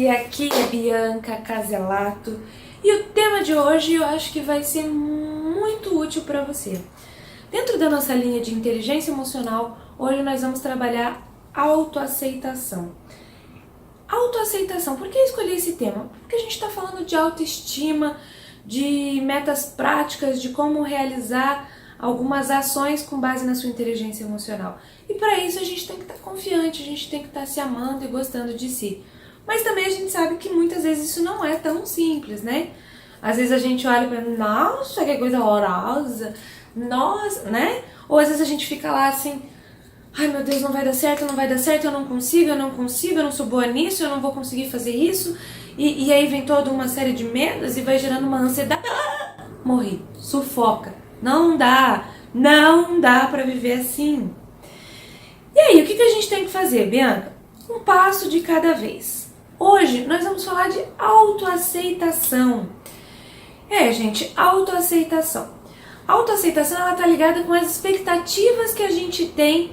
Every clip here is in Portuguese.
dia, aqui é Bianca Caselato e o tema de hoje eu acho que vai ser muito útil para você. Dentro da nossa linha de inteligência emocional, hoje nós vamos trabalhar autoaceitação. Autoaceitação, por que eu escolhi esse tema? Porque a gente está falando de autoestima, de metas práticas, de como realizar algumas ações com base na sua inteligência emocional. E para isso a gente tem que estar confiante, a gente tem que estar se amando e gostando de si. Mas também a gente sabe que muitas vezes isso não é tão simples, né? Às vezes a gente olha para, nossa, que coisa horrorosa, nossa, né? Ou às vezes a gente fica lá assim, ai meu Deus, não vai dar certo, não vai dar certo, eu não consigo, eu não sou boa nisso, eu não vou conseguir fazer isso. E aí vem toda uma série de medos e vai gerando uma ansiedade. Morri, sufoca. Não dá pra viver assim. E aí, o que a gente tem que fazer, Bianca? Um passo de cada vez. Hoje nós vamos falar de autoaceitação. Gente, autoaceitação. Autoaceitação, ela tá ligada com as expectativas que a gente tem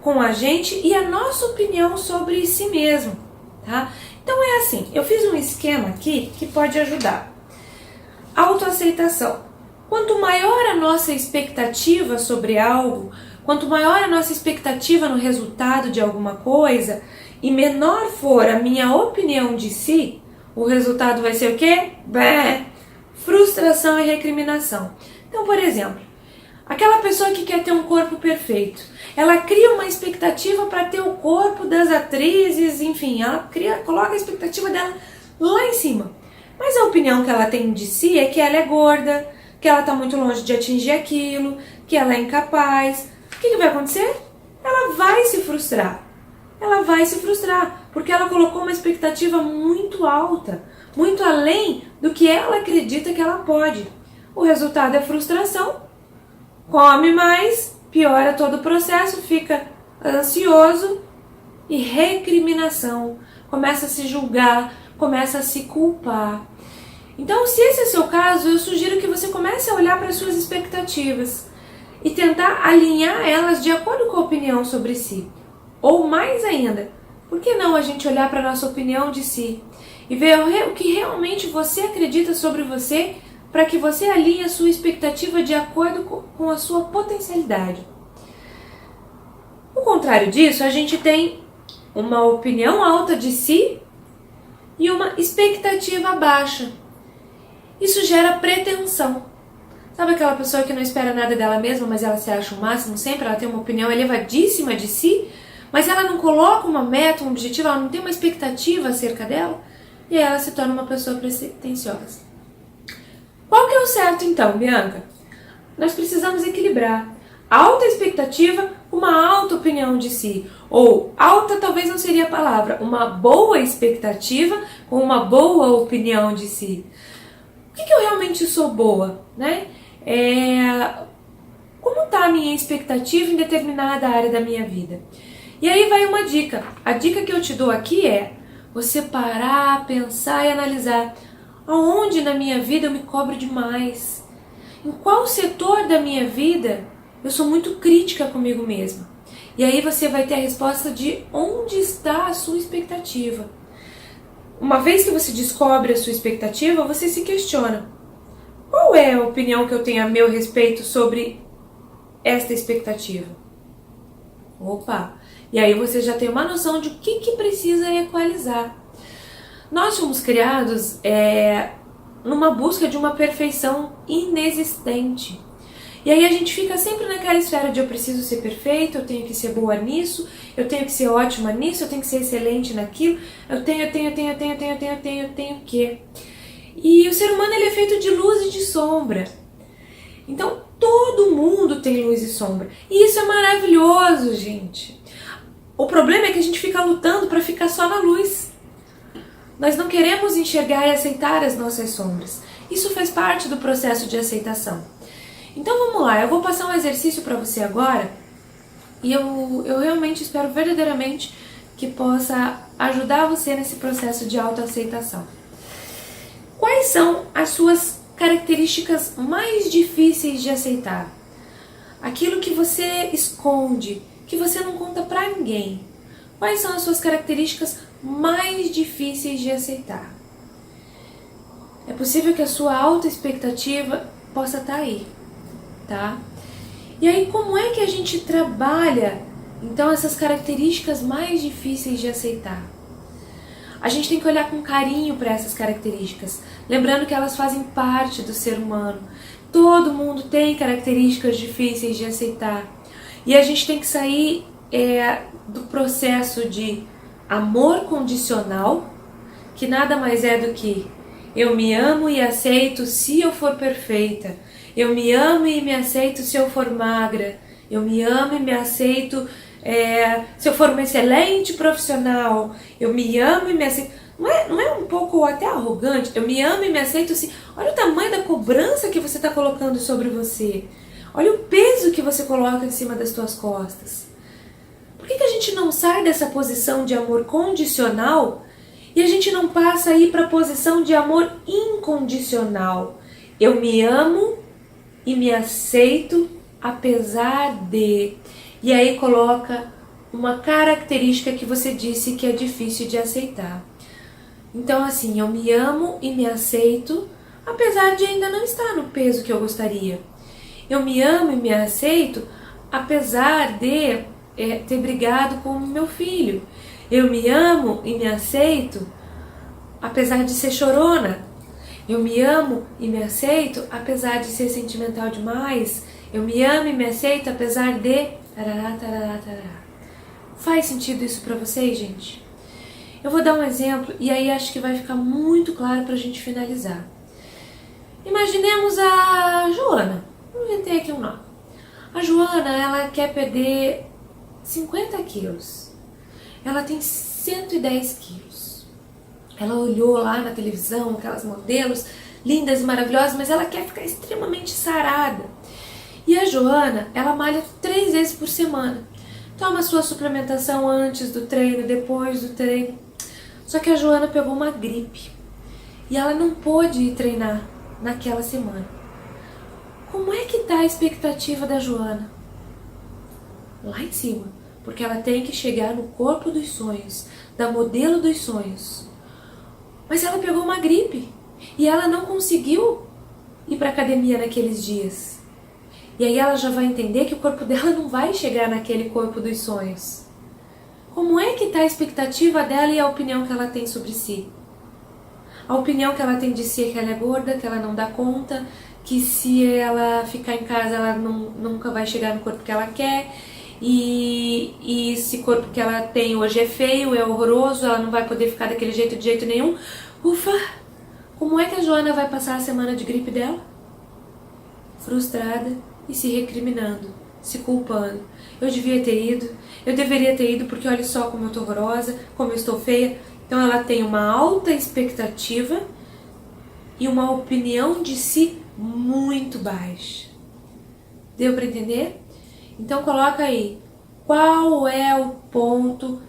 com a gente e a nossa opinião sobre si mesmo, tá? Então é assim, eu fiz um esquema aqui que pode ajudar. Autoaceitação. Quanto maior a nossa expectativa sobre algo, quanto maior a nossa expectativa no resultado de alguma coisa e menor for a minha opinião de si, o resultado vai ser o quê? Frustração e recriminação. Então, por exemplo, aquela pessoa que quer ter um corpo perfeito, ela cria uma expectativa para ter o corpo das atrizes, enfim, ela coloca a expectativa dela lá em cima. Mas a opinião que ela tem de si é que ela é gorda, que ela está muito longe de atingir aquilo, que ela é incapaz. O que vai acontecer? Ela vai se frustrar. Ela vai se frustrar, porque ela colocou uma expectativa muito alta, muito além do que ela acredita que ela pode. O resultado é frustração, come mais, piora todo o processo, fica ansioso e recriminação. Começa a se julgar, começa a se culpar. Então, se esse é o seu caso, eu sugiro que você comece a olhar para as suas expectativas e tentar alinhar elas de acordo com a opinião sobre si. Ou mais ainda, por que não a gente olhar para a nossa opinião de si e ver o que realmente você acredita sobre você para que você alinhe a sua expectativa de acordo com a sua potencialidade. O contrário disso, a gente tem uma opinião alta de si e uma expectativa baixa. Isso gera pretensão. Sabe aquela pessoa que não espera nada dela mesma, mas ela se acha o máximo sempre? Ela tem uma opinião elevadíssima de si, mas ela não coloca uma meta, um objetivo, ela não tem uma expectativa acerca dela, e aí ela se torna uma pessoa pretensiosa. Qual que é o certo então, Bianca? Nós precisamos equilibrar alta expectativa com uma alta opinião de si. Ou alta talvez não seria a palavra, uma boa expectativa com uma boa opinião de si. O que eu realmente sou boa, né? Como está a minha expectativa em determinada área da minha vida? E aí vai uma dica. A dica que eu te dou aqui é você parar, pensar e analisar aonde na minha vida eu me cobro demais. Em qual setor da minha vida eu sou muito crítica comigo mesma. E aí você vai ter a resposta de onde está a sua expectativa. Uma vez que você descobre a sua expectativa, você se questiona. Qual é a opinião que eu tenho a meu respeito sobre esta expectativa? Opa! E aí você já tem uma noção de o que precisa equalizar. Nós fomos criados numa busca de uma perfeição inexistente. E aí a gente fica sempre naquela esfera de eu preciso ser perfeito, eu tenho que ser boa nisso, eu tenho que ser ótima nisso, eu tenho que ser excelente naquilo, eu tenho que. E o ser humano ele é feito de luz e de sombra. Então todo mundo tem luz e sombra. E isso é maravilhoso, gente. O problema é que a gente fica lutando para ficar só na luz. Nós não queremos enxergar e aceitar as nossas sombras. Isso faz parte do processo de aceitação. Então vamos lá, eu vou passar um exercício para você agora e eu realmente espero verdadeiramente que possa ajudar você nesse processo de autoaceitação. Quais são as suas características mais difíceis de aceitar? Aquilo que você esconde, que você não conta pra ninguém. Quais são as suas características mais difíceis de aceitar? É possível que a sua autoexpectativa possa estar aí, tá? E aí, como é que a gente trabalha, então, essas características mais difíceis de aceitar? A gente tem que olhar com carinho para essas características, lembrando que elas fazem parte do ser humano. Todo mundo tem características difíceis de aceitar. E a gente tem que sair do processo de amor condicional, que nada mais é do que eu me amo e aceito se eu for perfeita. Eu me amo e me aceito se eu for magra. Eu me amo e me aceito se eu for uma excelente profissional. Eu me amo e me aceito. Não é um pouco até arrogante? Eu me amo e me aceito se... Olha o tamanho da cobrança que você está colocando sobre você. Olha o peso que você coloca em cima das suas costas. Por que a gente não sai dessa posição de amor condicional e a gente não passa a ir para a posição de amor incondicional? Eu me amo e me aceito apesar de... E aí coloca uma característica que você disse que é difícil de aceitar. Então assim, eu me amo e me aceito apesar de ainda não estar no peso que eu gostaria. Eu me amo e me aceito apesar de ter brigado com o meu filho. Eu me amo e me aceito apesar de ser chorona. Eu me amo e me aceito apesar de ser sentimental demais. Eu me amo e me aceito apesar de... Tarará, tarará, tarará. Faz sentido isso pra vocês, gente? Eu vou dar um exemplo e aí acho que vai ficar muito claro pra gente finalizar. Imaginemos a Joana. Vou inventar aqui um nome. A Joana, ela quer perder 50 quilos. Ela tem 110 quilos. Ela olhou lá na televisão, aquelas modelos lindas e maravilhosas, mas ela quer ficar extremamente sarada. E a Joana, ela malha 3 vezes por semana. Toma sua suplementação antes do treino, depois do treino. Só que a Joana pegou uma gripe. E ela não pôde ir treinar naquela semana. Como é que tá a expectativa da Joana? Lá em cima. Porque ela tem que chegar no corpo dos sonhos, da modelo dos sonhos. Mas ela pegou uma gripe. E ela não conseguiu ir para academia naqueles dias. E aí ela já vai entender que o corpo dela não vai chegar naquele corpo dos sonhos. Como é que está a expectativa dela e a opinião que ela tem sobre si? A opinião que ela tem de si é que ela é gorda, que ela não dá conta, que se ela ficar em casa ela nunca vai chegar no corpo que ela quer, e esse corpo que ela tem hoje é feio, é horroroso, ela não vai poder ficar daquele jeito de jeito nenhum. Ufa! Como é que a Joana vai passar a semana de gripe dela? Frustrada e se recriminando, se culpando. Eu devia ter ido, eu deveria ter ido porque olha só como eu tô horrorosa, como eu estou feia. Então ela tem uma alta expectativa e uma opinião de si muito baixa. Deu para entender? Então coloca aí, qual é o ponto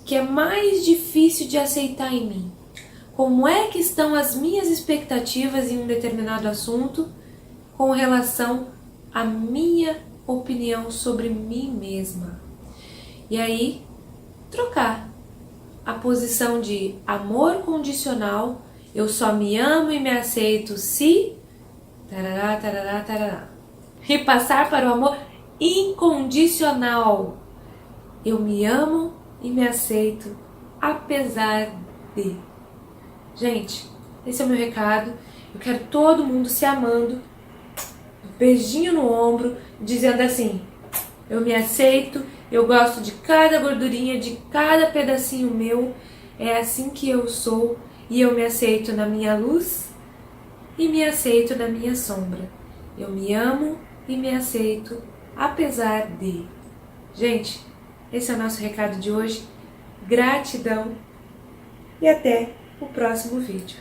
que é mais difícil de aceitar em mim? Como é que estão as minhas expectativas em um determinado assunto com relação à minha opinião sobre mim mesma? E aí, trocar a posição de amor condicional, eu só me amo e me aceito se... tarará, tarará, tarará. E passar para o amor incondicional. Eu me amo e me aceito apesar de... Gente, esse é o meu recado. Eu quero todo mundo se amando, beijinho no ombro, dizendo assim: eu me aceito, eu gosto de cada gordurinha, de cada pedacinho meu, é assim que eu sou, e eu me aceito na minha luz e me aceito na minha sombra. Eu me amo e me aceito apesar de... Gente, esse é o nosso recado de hoje. Gratidão e até o próximo vídeo.